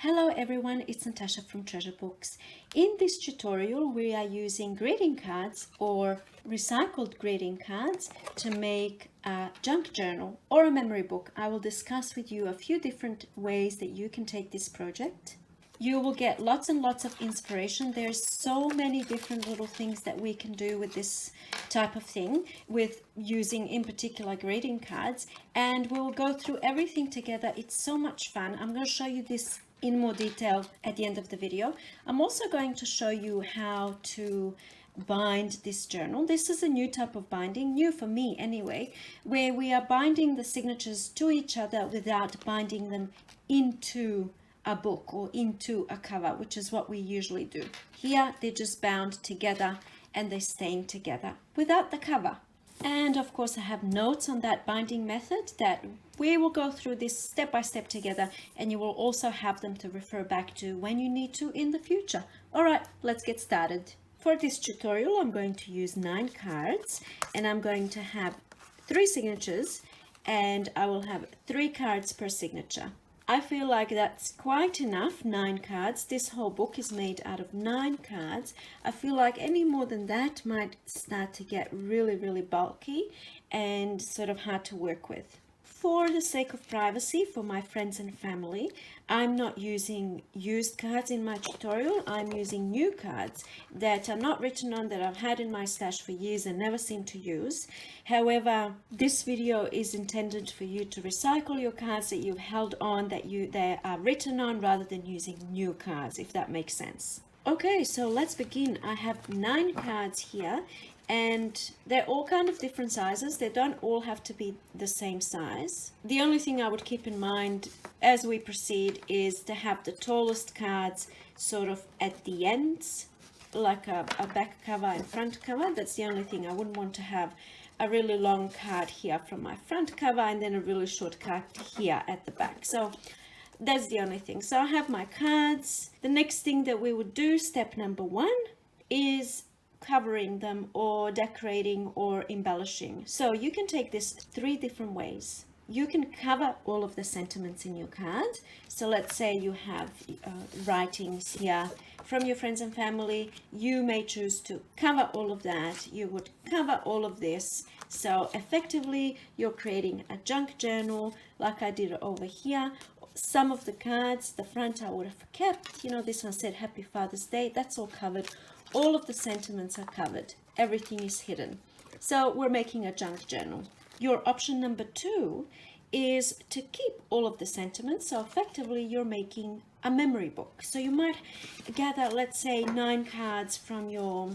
Hello everyone, it's Natasha from Treasure Books. In this tutorial we are using greeting cards or recycled greeting cards to make a junk journal or a memory book. I will discuss with you a few different ways that you can take this project. You will get lots and lots of inspiration. There's so many different little things that we can do with this type of thing, with using in particular greeting cards, and we'll go through everything together. It's so much fun. I'm going to show you this in more detail at the end of the video. I'm also going to show you how to bind this journal. This is a new type of binding, new for me anyway, where we are binding the signatures to each other without binding them into a book or into a cover, which is what we usually do. Here they're just bound together and they're staying together without the cover. And of course I have notes on that binding method that we will go through this step by step together, and you will also have them to refer back to when you need to in the future. All right, let's get started. For this tutorial I'm going to use 9 cards, and I'm going to have 3 signatures, and I will have 3 cards per signature. I feel like that's quite enough, 9 cards. This whole book is made out of 9 cards. I feel like any more than that might start to get really bulky and sort of hard to work with. For the sake of privacy for my friends and family, I'm not using used cards in my tutorial. I'm using new cards that are not written on, that I've had in my stash for years and never seem to use. However, this video is intended for you to recycle your cards that you've held on, that they are written on, rather than using new cards, if that makes sense. Okay, so let's begin. I have 9 cards here, and they're all kind of different sizes. They don't all have to be the same size. The only thing I would keep in mind as we proceed is to have the tallest cards sort of at the ends, like a back cover and front cover. That's the only thing. I wouldn't want to have a really long card here from my front cover and then a really short card here at the back. So that's the only thing. So I have my cards. The next thing that we would do, step number 1, is covering them or decorating or embellishing. So you can take this 3 different ways. You can cover all of the sentiments in your card. So let's say you have writings here from your friends and family. You may choose to cover all of that. You would cover all of this. So effectively you're creating a junk journal like I did over here. Some of the cards, the front I would have kept. You know, this one said Happy Father's Day. That's all covered. All of the sentiments are covered. Everything is hidden. So we're making a junk journal. Your option number 2 is to keep all of the sentiments. So effectively you're making a memory book. So you might gather, let's say, 9 cards from your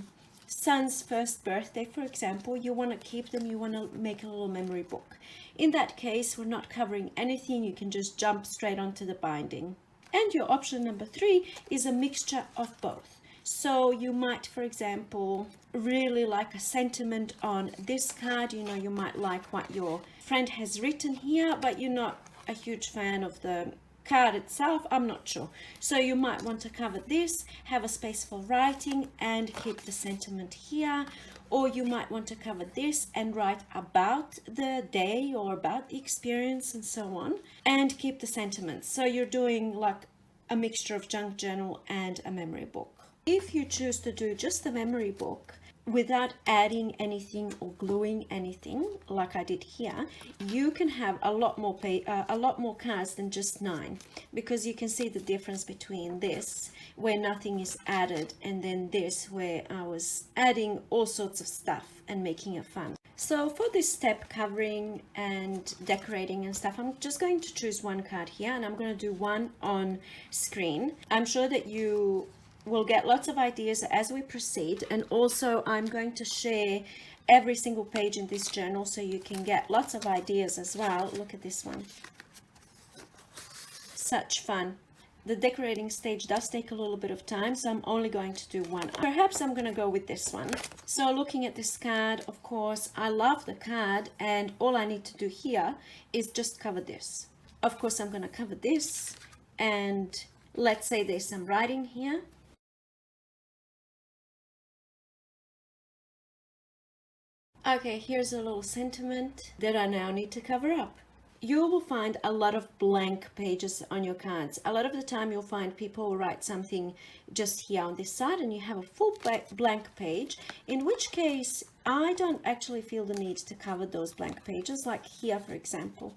son's first birthday, for example. You want to keep them. You want to make a little memory book. In that case, we're not covering anything. You can just jump straight onto the binding. And your option number 3 is a mixture of both. So you might, for example, really like a sentiment on this card. You know, you might like what your friend has written here, but you're not a huge fan of the card itself. I'm not sure. So you might want to cover this, have a space for writing, and keep the sentiment here. Or you might want to cover this and write about the day or about the experience and so on, and keep the sentiments. So you're doing like a mixture of junk journal and a memory book. If you choose to do just the memory book without adding anything or gluing anything like I did here, you can have a lot more cards than just 9, because you can see the difference between this where nothing is added and then this where I was adding all sorts of stuff and making it fun. So for this step, covering and decorating and stuff, I'm just going to choose 1 card here, and I'm going to do 1 on screen. I'm sure that you will get lots of ideas as we proceed, and also I'm going to share every single page in this journal so you can get lots of ideas as well. Look at this one. Such fun. The decorating stage does take a little bit of time, so I'm only going to do 1. Perhaps I'm going to go with this one. So looking at this card, of course, I love the card, and all I need to do here is just cover this. Of course, I'm going to cover this, and let's say there's some writing here. Okay, here's a little sentiment that I now need to cover up. you will find a lot of blank pages on your cards. A lot of the time you'll find people write something just here on this side and you have a full blank page, in which case I don't actually feel the need to cover those blank pages, like here for example.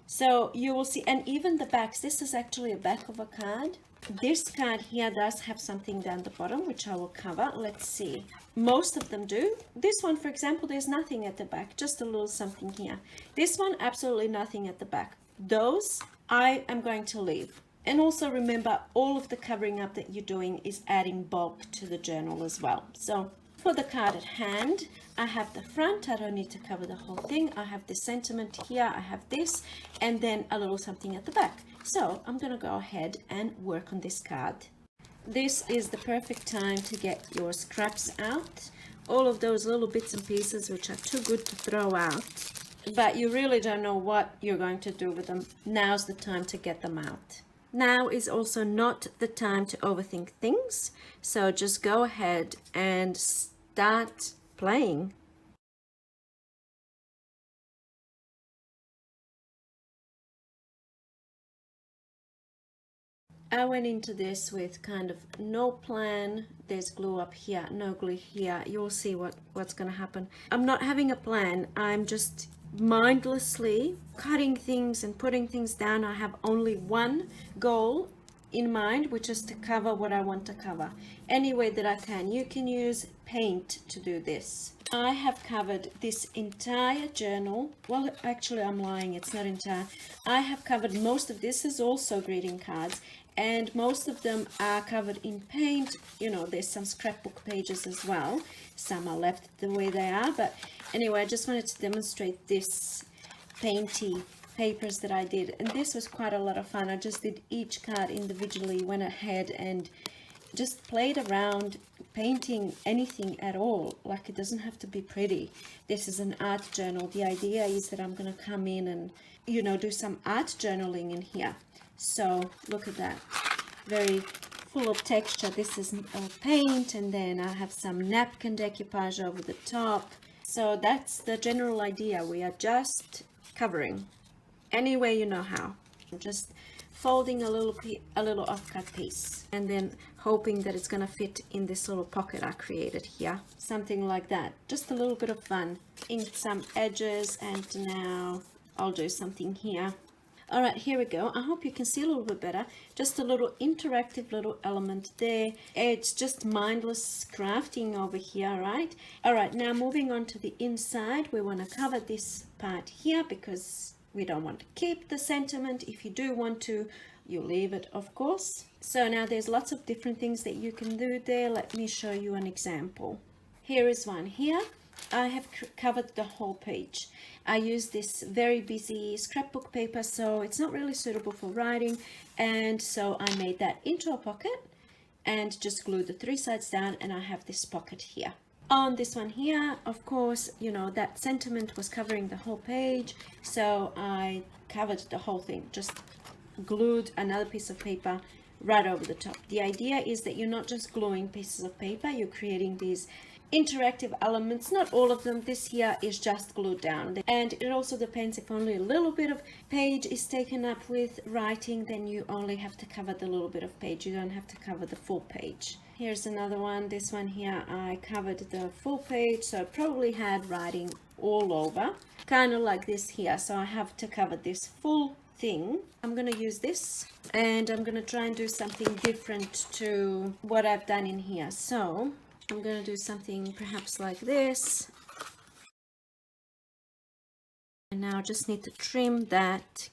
So you will see, and even the backs, this is actually a back of a card. This card here does have something down the bottom, which I will cover. Let's see. Most of them do. This one, for example, there's nothing at the back, just a little something here. This one, absolutely nothing at the back. Those, I am going to leave. And also remember, all of the covering up that you're doing is adding bulk to the journal as well. So for the card at hand, I have the front. I don't need to cover the whole thing. I have the sentiment here. I have this, and then a little something at the back. So I'm going to go ahead and work on this card. This is the perfect time to get your scraps out. All of those little bits and pieces which are too good to throw out, but you really don't know what you're going to do with them. Now's the time to get them out. Now is also not the time to overthink things. So just go ahead and start playing. I went into this with kind of no plan. There's glue up here, no glue here. You'll see what's going to happen. I'm not having a plan. I'm just mindlessly cutting things and putting things down. I have only one goal in mind, which is to cover what I want to cover any way that I can. You can use paint to do this. I have covered this entire journal. Well, actually I'm lying, it's not entire. I have covered most of this. Is also greeting cards, and most of them are covered in paint. You know, there's some scrapbook pages as well. Some are left the way they are, but anyway, I just wanted to demonstrate this painty papers that I did, and this was quite a lot of fun. I just did each card individually, went ahead and just played around painting anything at all. Like, it doesn't have to be pretty. This is an art journal. The idea is that I'm going to come in and, you know, do some art journaling in here. So look at that, very full of texture. This is paint, and then I have some napkin decoupage over the top. So that's the general idea. We are just covering any way you know how. I'm just folding a little offcut piece and then hoping that it's gonna fit in this little pocket I created here, something like that. Just a little bit of fun. Inked some edges, and now I'll do something here. All right, here we go. I hope you can see a little bit better. Just a little interactive little element there. It's just mindless crafting over here, right? All right, now moving on to the inside, we want to cover this part here because we don't want to keep the sentiment. If you do want to, you leave it, of course. So now there's lots of different things that you can do there. Let me show you an example. Here is one here. I have covered the whole page. I use this very busy scrapbook paper, so it's not really suitable for writing, and so I made that into a pocket and just glued the 3 sides down, and I have this pocket here. On this one here, of course, you know, that sentiment was covering the whole page, so I covered the whole thing, just glued another piece of paper right over the top. The idea is that you're not just gluing pieces of paper, you're creating these interactive elements. Not all of them. This here is just glued down, and it also depends. If only a little bit of page is taken up with writing, then you only have to cover the little bit of page. You don't have to cover the full page. Here's another one. This one here, I covered the full page, so I probably had writing all over, kind of like this here. So I have to cover this full thing. I'm going to use this, and I'm going to try and do something different to what I've done in here. So I'm going to do something perhaps like this. And now I just need to trim that.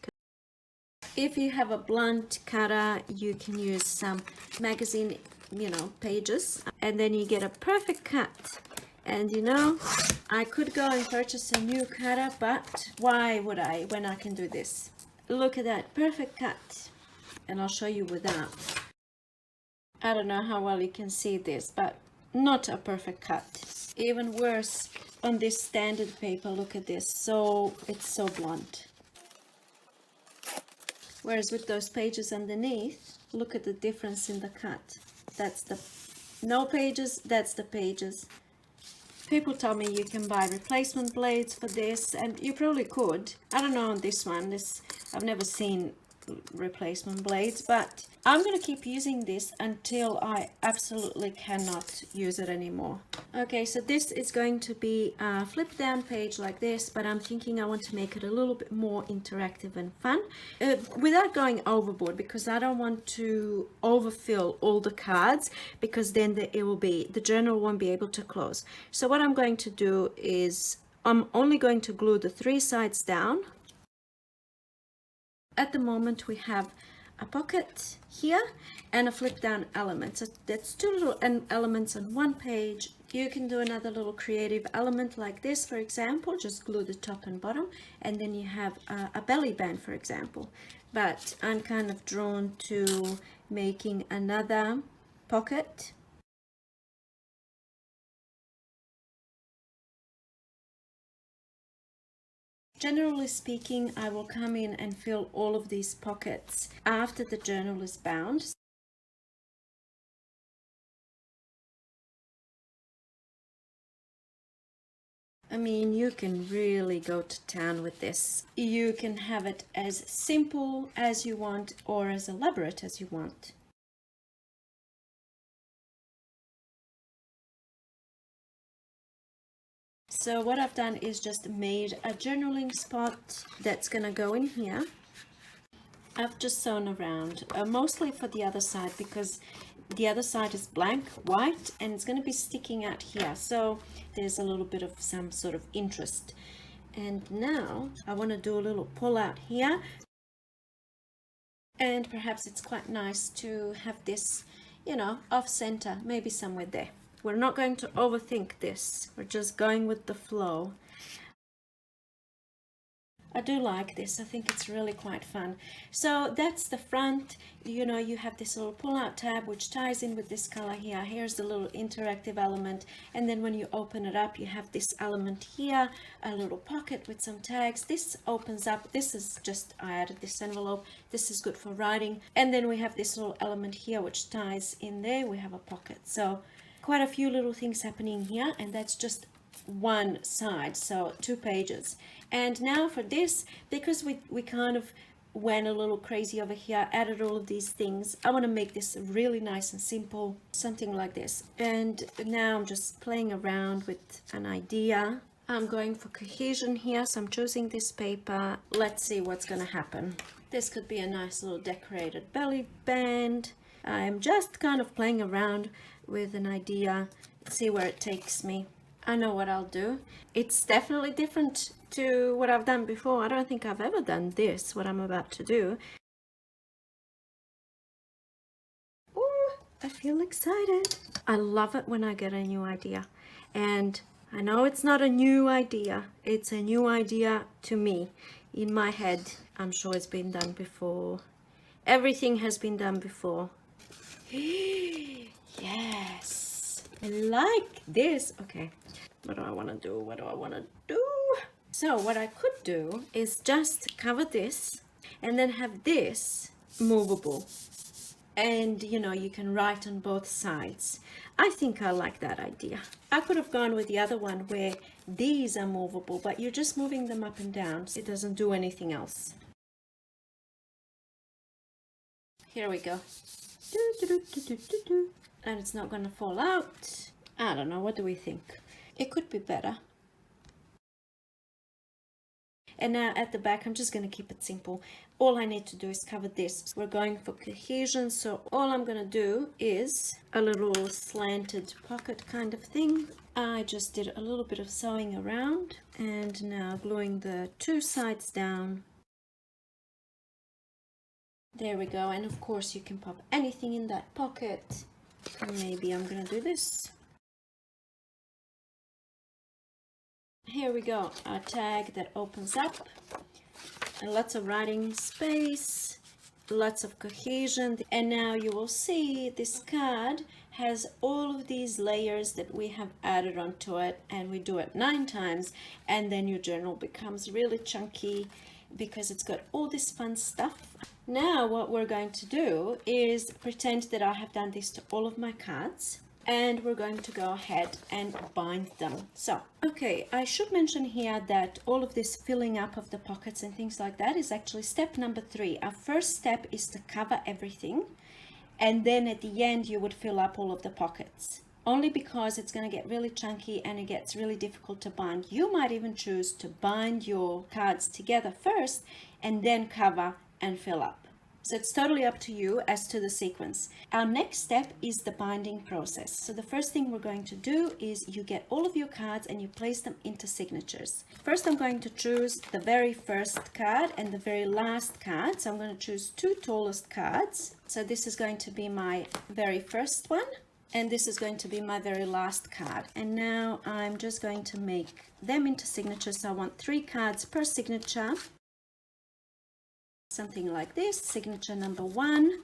If you have a blunt cutter, you can use some magazine, you know, pages, and then you get a perfect cut. And you know, I could go and purchase a new cutter, but why would I when I can do this? Look at that perfect cut. And I'll show you without. I don't know how well you can see this, but not a perfect cut. Even worse on this standard paper. Look at this. So it's so blunt. Whereas with those pages underneath, look at the difference in the cut. That's the no pages, that's the pages. People tell me you can buy replacement blades for this, and you probably could. I don't know on this one. I've never seen replacement blades, but I'm gonna keep using this until I absolutely cannot use it anymore. Okay, so this is going to be a flip down page like this, but I'm thinking I want to make it a little bit more interactive and fun without going overboard, because I don't want to overfill all the cards, because then the journal won't be able to close. So what I'm going to do is I'm only going to glue the 3 sides down. At the moment we have a pocket here and a flip down element. So that's 2 little elements on one page. You can do another little creative element like this, for example, just glue the top and bottom, and then you have a belly band, for example. But I'm kind of drawn to making another pocket. Generally speaking, I will come in and fill all of these pockets after the journal is bound. I mean, you can really go to town with this. You can have it as simple as you want or as elaborate as you want. So what I've done is just made a journaling spot that's gonna go in here. I've just sewn around, mostly for the other side, because the other side is blank white and it's going to be sticking out here, so there's a little bit of some sort of interest. And now I want to do a little pull out here, and perhaps it's quite nice to have this, you know, off center, maybe somewhere there. We're not going to overthink this, we're just going with the flow. I do like this. I think it's really quite fun. So that's the front. You know, you have this little pull-out tab which ties in with this color here. Here's the little interactive element, and then when you open it up, you have this element here, a little pocket with some tags. This opens up. This is just, I added this envelope. This is good for writing. And then we have this little element here which ties in there. We have a pocket. So quite a few little things happening here, and that's just one side, so 2 pages. And now for this, because we kind of went a little crazy over here, added all of these things, I want to make this really nice and simple, something like this. And now I'm just playing around with an idea. I'm going for cohesion here, so I'm choosing this paper. Let's see what's going to happen. This could be a nice little decorated belly band. I'm just kind of playing around with an idea, see where it takes me. I know what I'll do. It's definitely different to what I've done before. I don't think I've ever done this, what I'm about to do. Ooh, I feel excited. I love it when I get a new idea. And I know it's not a new idea. It's a new idea to me. In my head, I'm sure it's been done before. Everything has been done before. Yes. I like this. Okay, what do I want to do? What do I want to do? So what I could do is just cover this and then have this movable. And you know, you can write on both sides. I think I like that idea. I could have gone with the other one where these are movable, but you're just moving them up and down. It doesn't do anything else. Here we go. And it's not going to fall out. I don't know, what do we think? It could be better. And now at the back, I'm just going to keep it simple. All I need to do is cover this. We're going for cohesion, so all I'm going to do is a little slanted pocket kind of thing. I just did a little bit of sewing around, and now gluing the 2 sides down. There we go. And of course you can pop anything in that pocket. Maybe I'm gonna do this. Here we go, a tag that opens up, and lots of writing space, lots of cohesion. And now you will see this card has all of these layers that we have added onto it, and we do it 9 times, and then your journal becomes really chunky because it's got all this fun stuff. Now what we're going to do is pretend that I have done this to all of my cards. and we're going to go ahead and bind them. So, okay, I should mention here that all of this filling up of the pockets and things like that is actually step number 3. Our first step is to cover everything, and then at the end you would fill up all of the pockets. Only because it's going to get really chunky and it gets really difficult to bind. You might even choose to bind your cards together first and then cover and fill up. So it's totally up to you as to the sequence. Our next step is the binding process. So the first thing we're going to do is you get all of your cards and you place them into signatures. First, I'm going to choose the very first card and the very last card. So I'm going to choose 2 tallest cards. So this is going to be my very first one, and this is going to be my very last card. And now I'm just going to make them into signatures. So I want 3 cards per signature. Something like this: signature number 1,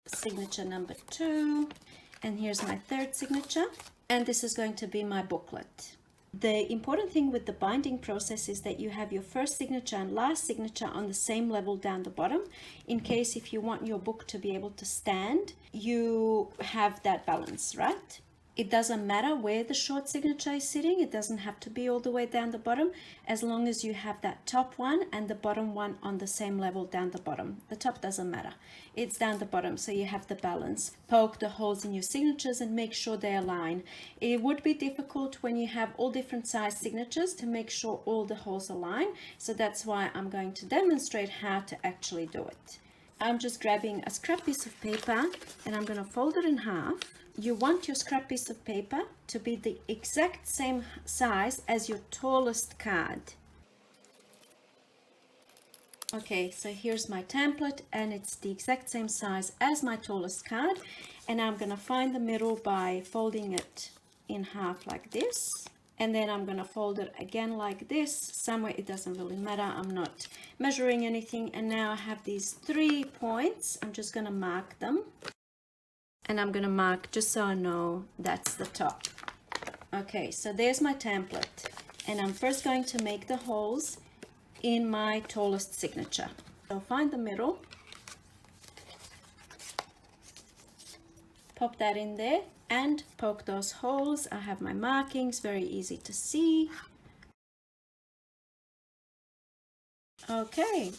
signature number 2, and here's my third signature. And this is going to be my booklet. The important thing with the binding process is that you have your first signature and last signature on the same level down the bottom. In case if you want your book to be able to stand, you have that balance, right? It doesn't matter where the short signature is sitting. It doesn't have to be all the way down the bottom, as long as you have that top one and the bottom one on the same level down the bottom. The top doesn't matter. It's down the bottom, so you have the balance. Poke the holes in your signatures and make sure they align. It would be difficult when you have all different size signatures to make sure all the holes align. So that's why I'm going to demonstrate how to actually do it. I'm just grabbing a scrap piece of paper and I'm going to fold it in half. You want your scrap piece of paper to be the exact same size as your tallest card. Okay, so here's my template and it's the exact same size as my tallest card. And I'm going to find the middle by folding it in half like this. And then I'm going to fold it again like this. Somewhere, it doesn't really matter. I'm not measuring anything. And now I have these 3 points. I'm just going to mark them. And I'm going to mark just so I know that's the top. Okay, so there's my template. And I'm first going to make the holes in my tallest signature. So find the middle. Pop that in there and poke those holes. I have my markings, very easy to see. Okay,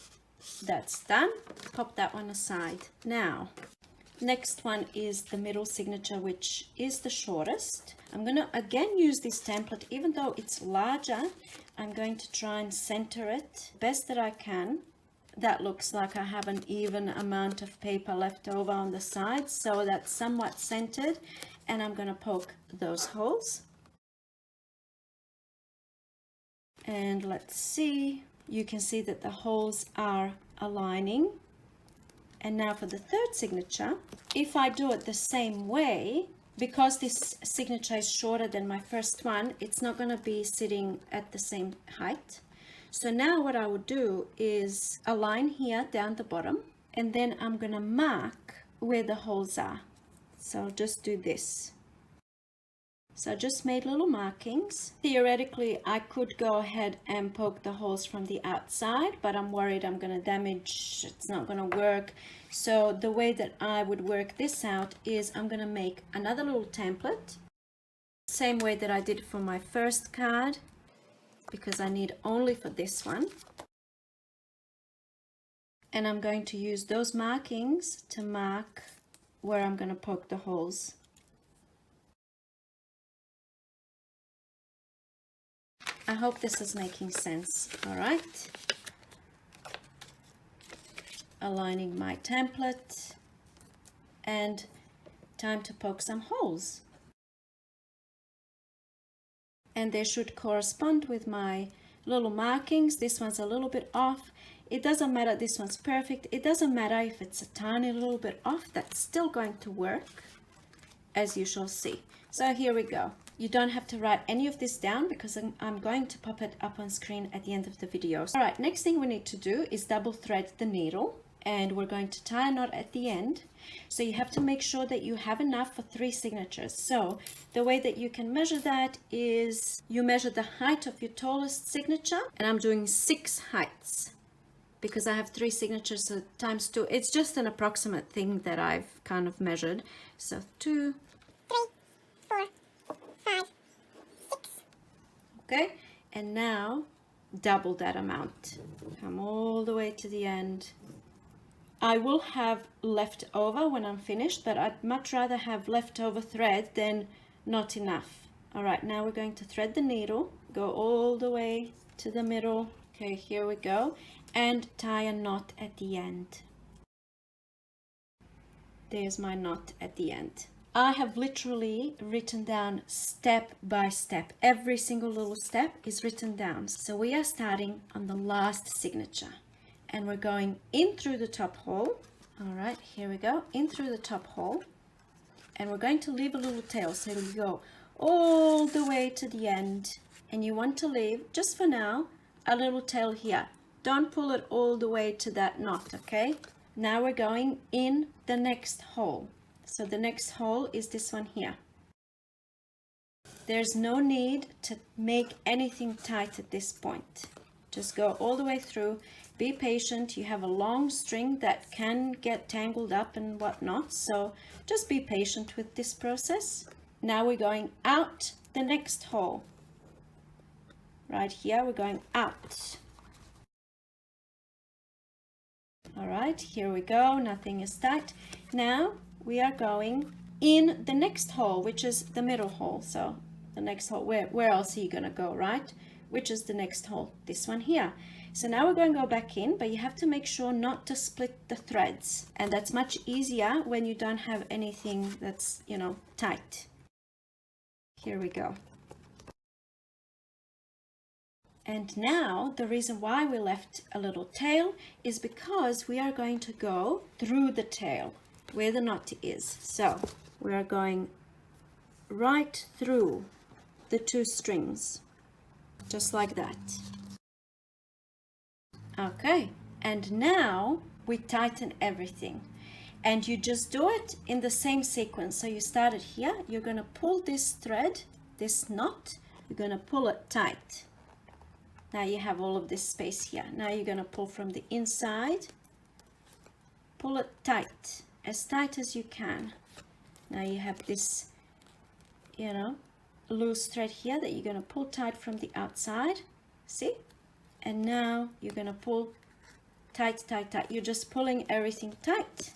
that's done. Pop that one aside. Now, next one is the middle signature, which is the shortest. I'm going to again use this template. Even though it's larger, I'm going to try and center it best that I can. That looks like I have an even amount of paper left over on the sides, so that's somewhat centered. And I'm going to poke those holes. And let's see. You can see that the holes are aligning. And now for the third signature, if I do it the same way, because this signature is shorter than my first one, it's not going to be sitting at the same height. So now what I would do is align here down the bottom, and then I'm going to mark where the holes are. So I'll just do this. So I just made little markings. Theoretically, I could go ahead and poke the holes from the outside, but I'm worried I'm going to damage, it's not going to work. So the way that I would work this out is I'm going to make another little template, same way that I did for my first card, because I need only for this one. And I'm going to use those markings to mark where I'm going to poke the holes. I hope this is making sense. All right. Aligning my template and time to poke some holes. And they should correspond with my little markings. This one's a little bit off. It doesn't matter, this one's perfect. It doesn't matter if it's a tiny little bit off, that's still going to work, as you shall see. So here we go. You don't have to write any of this down because I'm going to pop it up on screen at the end of the video. All right, next thing we need to do is double thread the needle, and we're going to tie a knot at the end. So you have to make sure that you have enough for 3 signatures. So the way that you can measure that is you measure the height of your tallest signature, and I'm doing 6 heights. because I have 3 signatures, so times 2. It's just an approximate thing that I've kind of measured. So 2, 3, 4, 5, 6. okay, and now double that amount. Come all the way to the end. I will have left over when I'm finished, but I'd much rather have leftover thread than not enough. All right, now we're going to thread the needle, go all the way to the middle. Okay, here we go, and tie a knot at the end. There's my knot at the end. I have literally written down step by step. Every single little step is written down. So we are starting on the last signature, and we're going in through the top hole. All right, here we go, in through the top hole, and we're going to leave a little tail, so you go all the way to the end, and you want to leave, just for now, a little tail here. Don't pull it all the way to that knot, okay? Now we're going in the next hole. So the next hole is this one here. There's no need to make anything tight at this point. Just go all the way through. Be patient. You have a long string that can get tangled up and whatnot, so just be patient with this process. Now we're going out the next hole. Right here, we're going out. All right, here we go. Nothing is tight. Now we are going in the next hole, which is the middle hole. So the next hole, where else are you going to go, right? Which is the next hole? This one here. So now we're going to go back in, but you have to make sure not to split the threads. And that's much easier when you don't have anything that's, you know, tight. Here we go. And now the reason why we left a little tail is because we are going to go through the tail where the knot is. So we are going right through the 2 strings, just like that. Okay, and now we tighten everything, and you just do it in the same sequence. So you started here, you're going to pull this thread, this knot, you're going to pull it tight. Now you have all of this space here. Now you're going to pull from the inside, pull it tight, as tight as you can. Now you have this, you know, loose thread here that you're going to pull tight from the outside. See? And now you're going to pull tight, tight, tight. You're just pulling everything tight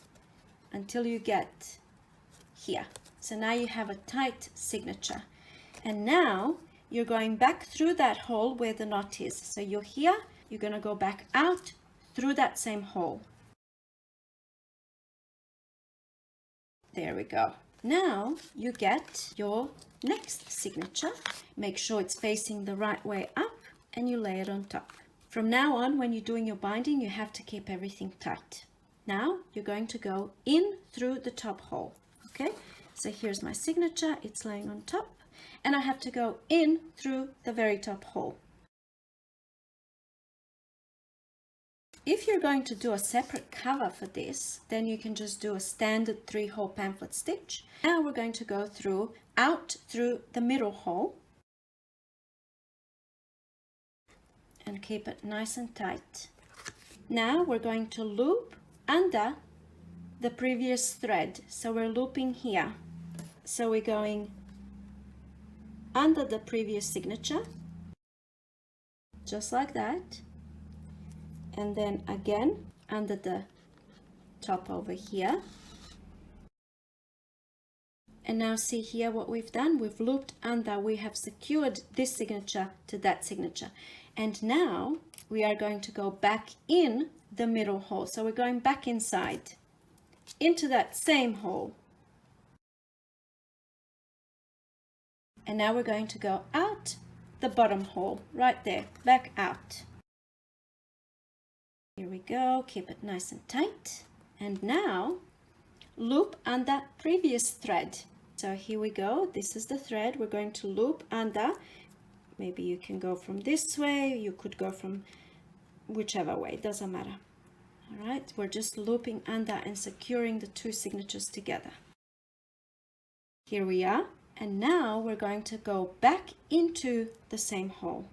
until you get here. So now you have a tight signature. And now you're going back through that hole where the knot is. So you're here, you're going to go back out through that same hole. There we go. Now you get your next signature. Make sure it's facing the right way up, and you lay it on top. From now on, when you're doing your binding, you have to keep everything tight. Now you're going to go in through the top hole. Okay, so here's my signature, it's laying on top, and I have to go in through the very top hole. If you're going to do a separate cover for this, then you can just do a standard 3-hole pamphlet stitch. Now we're going to go out through the middle hole and keep it nice and tight. Now we're going to loop under the previous thread. So we're looping here. So we're going under the previous signature, just like that. And then again under the top over here. And now see here what we've done. We've looped under, we have secured this signature to that signature. And now we are going to go back in the middle hole. So we're going back inside into that same hole. And now we're going to go out the bottom hole right there, back out. Here we go, keep it nice and tight. And now loop under previous thread. So here we go, this is the thread we're going to loop under. Maybe you can go from this way, you could go from whichever way, it doesn't matter. All right, we're just looping under and securing the 2 signatures together. Here we are, and now we're going to go back into the same hole.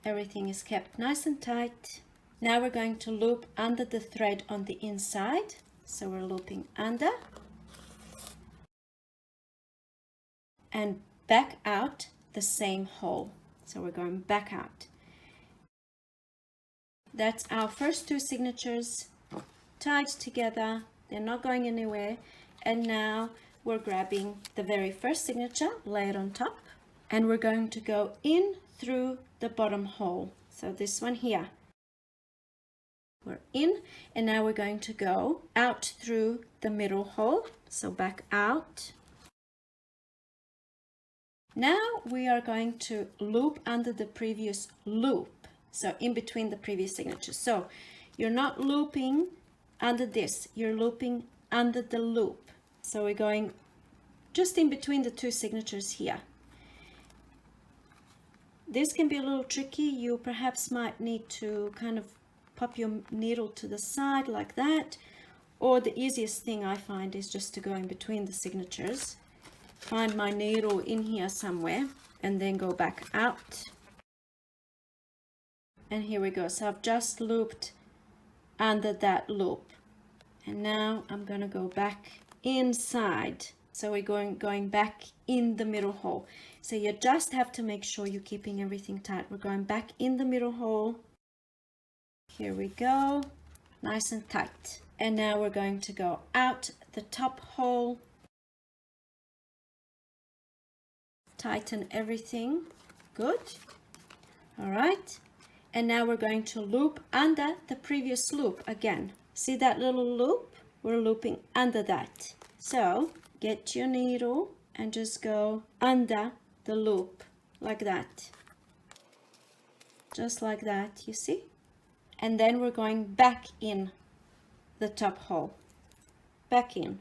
Everything is kept nice and tight. Now we're going to loop under the thread on the inside. So we're looping under and back out the same hole. So we're going back out. That's our first two signatures tied together. They're not going anywhere. And now we're grabbing the very first signature, lay it on top, and we're going to go in through the bottom hole. So this one here. We're in, and now we're going to go out through the middle hole. So back out. Now we are going to loop under the previous loop. So in between the previous signatures. So you're not looping under this, you're looping under the loop. So we're going just in between the two signatures here. This can be a little tricky. You perhaps might need to kind of pop your needle to the side like that. Or the easiest thing I find is just to go in between the signatures. Find my needle in here somewhere and then go back out. And here we go. So I've just looped under that loop. And now I'm going to go back inside. So we're going back in the middle hole. So you just have to make sure you're keeping everything tight. We're going back in the middle hole. Here we go. Nice and tight. And now we're going to go out the top hole. Tighten everything. Good. All right. And now we're going to loop under the previous loop again. See that little loop? We're looping under that. So get your needle and just go under the loop like that. Just like that, you see? And then we're going back in the top hole. Back in.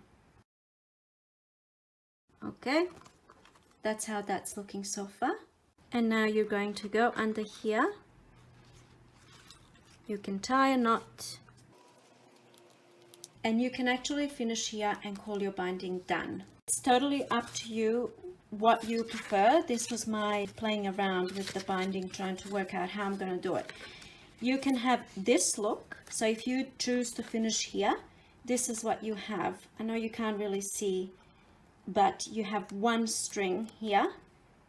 Okay, that's how that's looking so far. And now you're going to go under here. You can tie a knot. And you can actually finish here and call your binding done. It's totally up to you what you prefer. This was my playing around with the binding, trying to work out how I'm going to do it. You can have this look. So if you choose to finish here, this is what you have. I know you can't really see, but you have one string here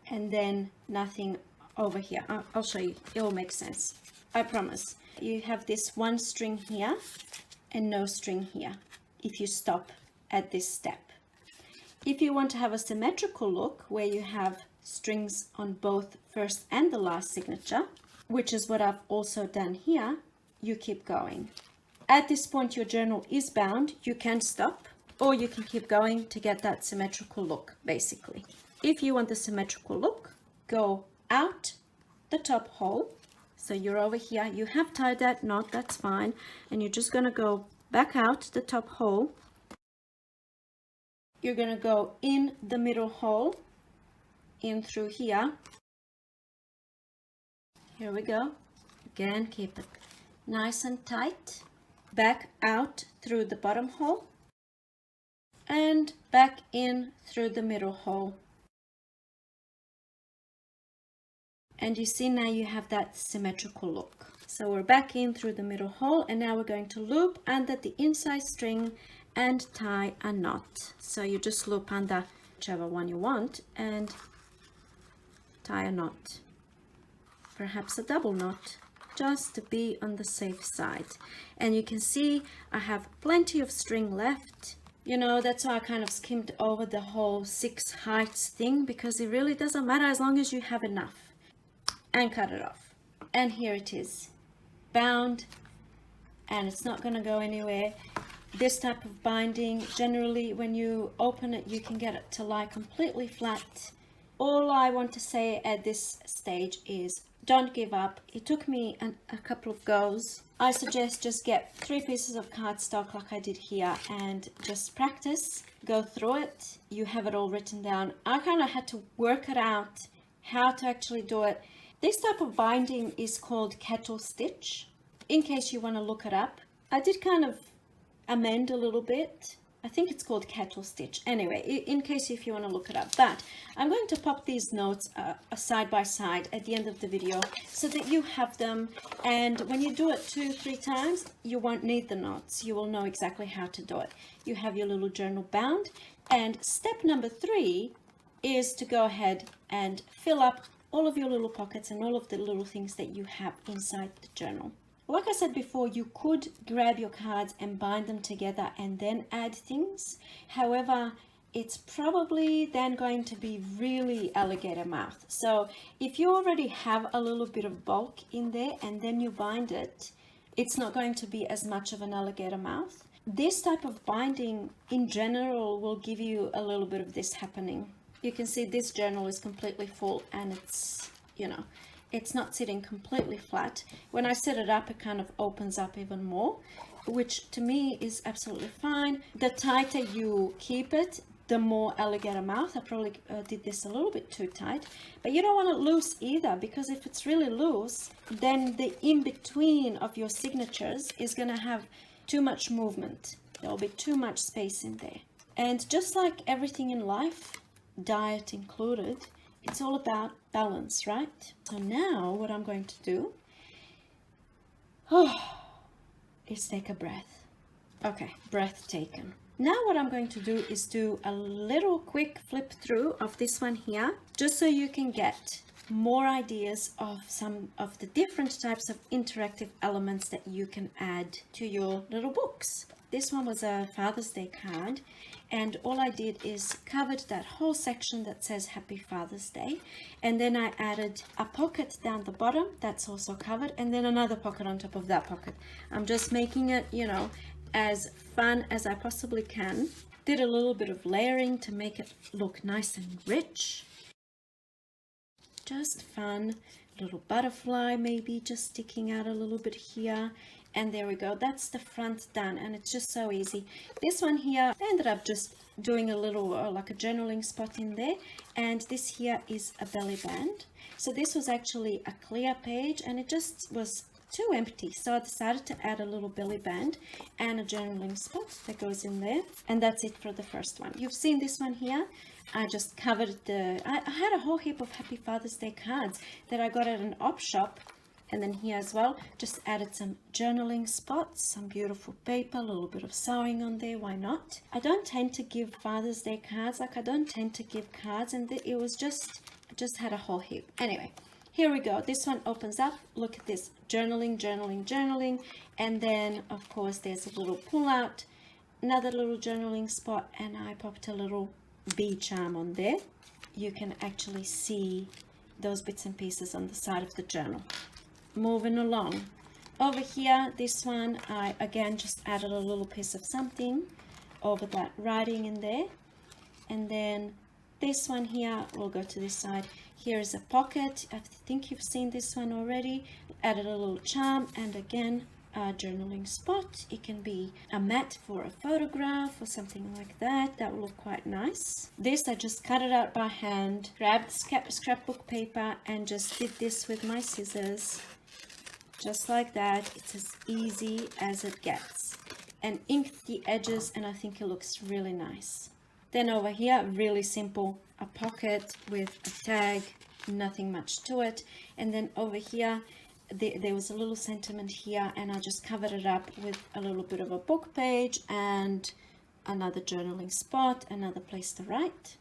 and then nothing over here. I'll show you. It will make sense. I promise. You have this one string here and no string here if you stop at this step. If you want to have a symmetrical look where you have strings on both first and the last signature, which is what I've also done here, you keep going. At this point your journal is bound. You can stop or you can keep going to get that symmetrical look basically. If you want the symmetrical look, go out the top hole. So you're over here, you have tied that knot, that's fine. And you're just gonna go back out the top hole. You're gonna go in the middle hole, in through here. Here we go. Again, keep it nice and tight. Back out through the bottom hole. And back in through the middle hole. And you see now you have that symmetrical look. So we're back in through the middle hole and now we're going to loop under the inside string and tie a knot. So you just loop under whichever one you want and tie a knot. Perhaps a double knot, just to be on the safe side. And you can see I have plenty of string left. You know, that's why I kind of skimmed over the whole 6 heights thing, because it really doesn't matter as long as you have enough. And cut it off. And here it is, bound, and it's not going to go anywhere. This type of binding, generally when you open it, you can get it to lie completely flat. All I want to say at this stage is don't give up. It took me a couple of goes. I suggest just get 3 pieces of cardstock like I did here and just practice, go through it. You have it all written down. I kind of had to work it out how to actually do it. This type of binding is called Kettle stitch, in case you want to look it up. I did kind of amend a little bit. I think it's called Kettle stitch. Anyway, in case if you want to look it up. But I'm going to pop these notes side by side at the end of the video so that you have them, and when you do it 2-3 times, you won't need the notes. You will know exactly how to do it. You have your little journal bound, and step number 3 is to go ahead and fill up all of your little pockets and all of the little things that you have inside the journal. Like I said before, you could grab your cards and bind them together and then add things. However, it's probably then going to be really alligator mouth. So if you already have a little bit of bulk in there and then you bind it, it's not going to be as much of an alligator mouth. This type of binding in general will give you a little bit of this happening. You can see this journal is completely full, and it's, you know, it's not sitting completely flat. When I set it up, it kind of opens up even more, which to me is absolutely fine. The tighter you keep it, the more alligator mouth. I probably did this a little bit too tight, but you don't want it loose either, because if it's really loose, then the in-between of your signatures is going to have too much movement. There will be too much space in there. And just like everything in life, diet included, it's all about balance, right? So now what I'm going to do is take a breath. Okay, breath taken. Now what I'm going to do is do a little quick flip through of this one here, just so you can get more ideas of some of the different types of interactive elements that you can add to your little books. This one was a Father's Day card, and all I did is covered that whole section that says Happy Father's Day, and then I added a pocket down the bottom that's also covered, and then another pocket on top of that pocket. I'm just making it, you know, as fun as I possibly can. Did a little bit of layering to make it look nice and rich. Just fun. Little butterfly maybe just sticking out a little bit here, and there we go. That's the front done, and it's just so easy. This one here, I ended up just doing a little like a journaling spot in there, and this here is a belly band. So this was actually a clear page and it just was too empty, so I decided to add a little belly band and a journaling spot that goes in there, and that's it for the first one. You've seen this one here. I just covered I had a whole heap of Happy Father's Day cards that I got at an op shop, and then here as well just added some journaling spots, some beautiful paper, a little bit of sewing on there, why not? I don't tend to give Father's Day cards, like I don't tend to give cards, and it was just, I just had a whole heap. Anyway, here we go. This one opens up. Look at this, journaling, journaling, journaling, and then of course there's a little pull out, another little journaling spot, and I popped a little bee charm on there. You can actually see those bits and pieces on the side of the journal. Moving along over here, this one I again just added a little piece of something over that writing in there, and then this one here, we'll go to this side. Here is a pocket. I think you've seen this one already. Added a little charm, and again a journaling spot. It can be a mat for a photograph or something like that. That will look quite nice. This I just cut it out by hand, grabbed scrapbook paper and just did this with my scissors, just like that. It's as easy as it gets, and inked the edges, and I think it looks really nice. Then over here, really simple, a pocket with a tag, nothing much to it. And then over here there was a little sentiment here, and I just covered it up with a little bit of a book page and another journaling spot, another place to write.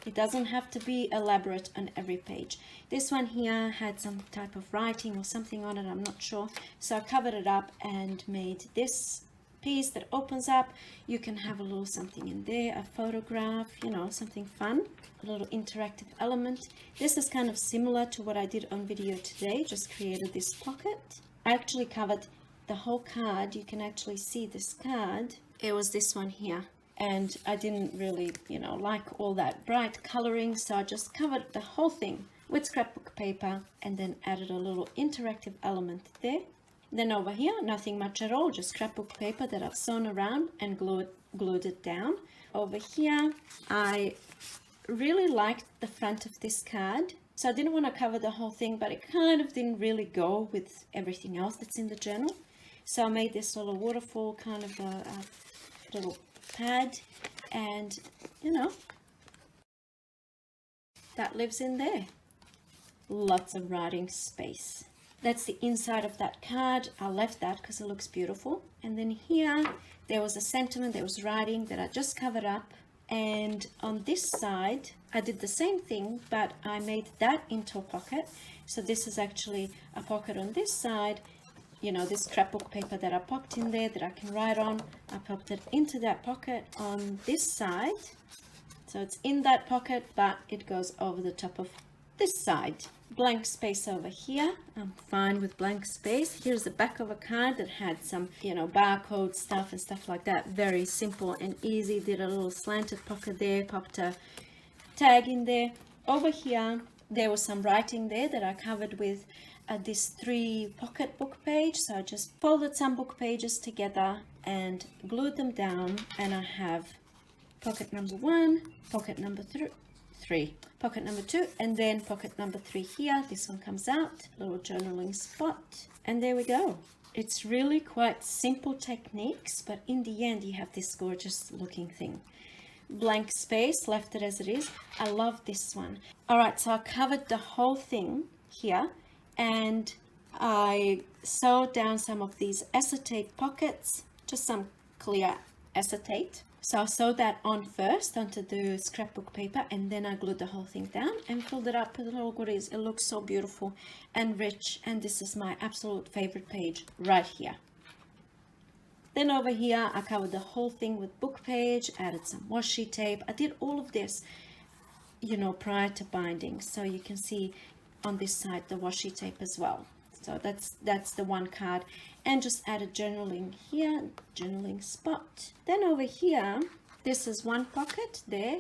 It doesn't have to be elaborate on every page. This one here had some type of writing or something on it, I'm not sure, so I covered it up and made this piece that opens up. You can have a little something in there, a photograph, you know, something fun, a little interactive element. This is kind of similar to what I did on video today, just created this pocket. I actually covered the whole card. You can actually see this card. It was this one here, and I didn't really, you know, like all that bright coloring, so I just covered the whole thing with scrapbook paper and then added a little interactive element there. Then over here, nothing much at all, just scrapbook paper that I've sewn around and glued it down. Over here, I really liked the front of this card, so I didn't want to cover the whole thing, but it kind of didn't really go with everything else that's in the journal. So I made this little waterfall kind of a little notepad, and you know, that lives in there. Lots of writing space. That's the inside of that card. I left that because it looks beautiful. And then here there was a sentiment, there was writing that I just covered up. And on this side I did the same thing, but I made that into a pocket. So this is actually a pocket on this side. You know, this scrapbook paper that I popped in there that I can write on, I popped it into that pocket on this side. So it's in that pocket, but it goes over the top of this side. Blank space over here. I'm fine with blank space. Here's the back of a card that had some, you know, barcode stuff and stuff like that. Very simple and easy. Did a little slanted pocket there, popped a tag in there. Over here there was some writing there that I covered with this 3 pocket book page. So I just folded some book pages together and glued them down, and I have pocket number 1, pocket number 3, pocket number 2, and then pocket number 3 here. This one comes out, little journaling spot, and there we go. It's really quite simple techniques, but in the end you have this gorgeous looking thing. Blank space, left it as it is. I love this one. All right, so I covered the whole thing here, and I sewed down some of these acetate pockets, just some clear acetate. So I sewed that on first onto the scrapbook paper, and then I glued the whole thing down and filled it up with little goodies. It looks so beautiful and rich, and this is my absolute favorite page right here. Then over here I covered the whole thing with book page, added some washi tape. I did all of this, you know, prior to binding, so you can see on this side the washi tape as well. So that's the one card, and just added journaling here, journaling spot. Then over here, this is one pocket there,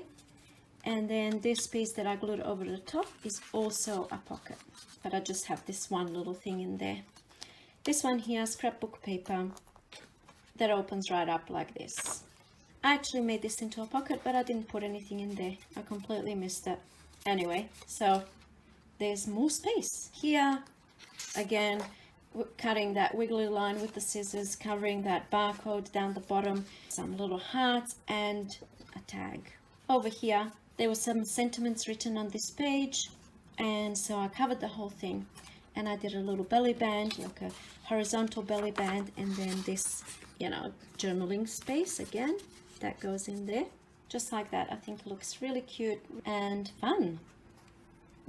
and then this piece that I glued over the top is also a pocket, but I just have this one little thing in there. This one here, scrapbook paper that opens right up like this. I actually made this into a pocket, but I didn't put anything in there. I completely missed it. Anyway, so there's more space here. Again, cutting that wiggly line with the scissors, covering that barcode down the bottom, some little hearts and a tag. Over here there were some sentiments written on this page, and so I covered the whole thing, and I did a little belly band, like a horizontal belly band, and then this, you know, journaling space again that goes in there just like that. I think it looks really cute and fun.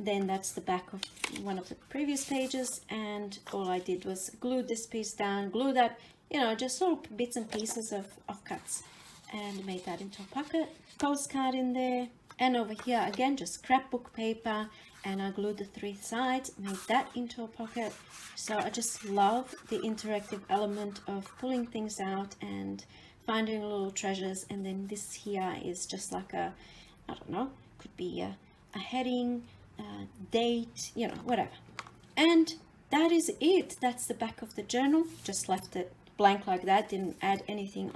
Then that's the back of one of the previous pages, and all I did was glue this piece down, glue that, you know, just little bits and pieces of cuts, and made that into a pocket. Postcard in there, and over here again just scrapbook paper, and I glued the 3 sides, made that into a pocket. So I just love the interactive element of pulling things out and finding little treasures. And then this here is just like a, I don't know, could be a heading, date, you know, whatever. And that is it. That's the back of the journal. Just left it blank like that, didn't add anything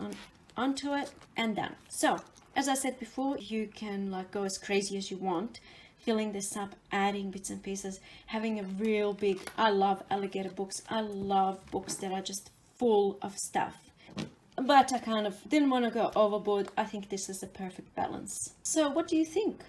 onto it, and done. So as I said before, you can like go as crazy as you want, filling this up, adding bits and pieces, having a real big, I love alligator books. I love books that are just full of stuff, but I kind of didn't want to go overboard. I think this is the perfect balance. So what do you think?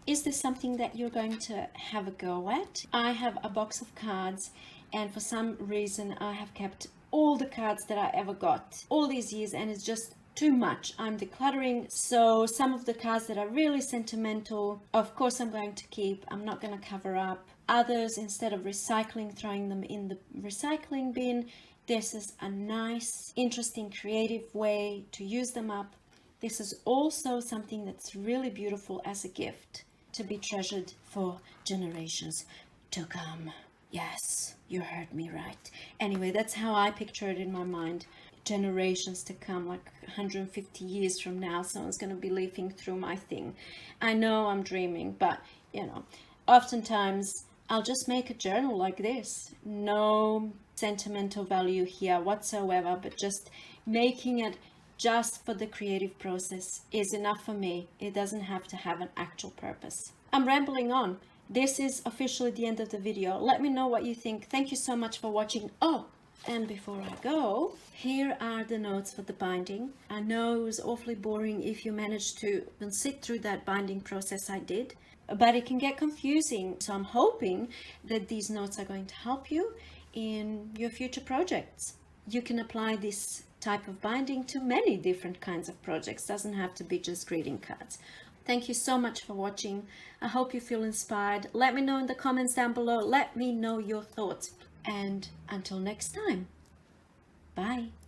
Is this something that you're going to have a go at? I have a box of cards, and for some reason I have kept all the cards that I ever got all these years, and it's just too much. I'm decluttering, so some of the cards that are really sentimental, of course I'm going to keep. I'm not going to cover up. Others, instead of recycling, throwing them in the recycling bin. This is a nice, interesting, creative way to use them up. This is also something that's really beautiful as a gift, to be treasured for generations to come. Yes, you heard me right. Anyway, that's how I picture it in my mind. Generations to come, like 150 years from now, someone's going to be leafing through my thing. I know I'm dreaming, but you know, oftentimes I'll just make a journal like this. No sentimental value here whatsoever, but just making it just for the creative process is enough for me. It doesn't have to have an actual purpose. I'm rambling on. This is officially the end of the video. Let me know what you think. Thank you so much for watching. Oh, And before I go, here are the notes for the binding. I know it was awfully boring if you managed to sit through that binding process I did, but it can get confusing. So I'm hoping that these notes are going to help you in your future projects. You can apply this type of binding to many different kinds of projects. Doesn't have to be just greeting cards. Thank you so much for watching. I hope you feel inspired. Let me know in the comments down below. Let me know your thoughts. And until next time, bye.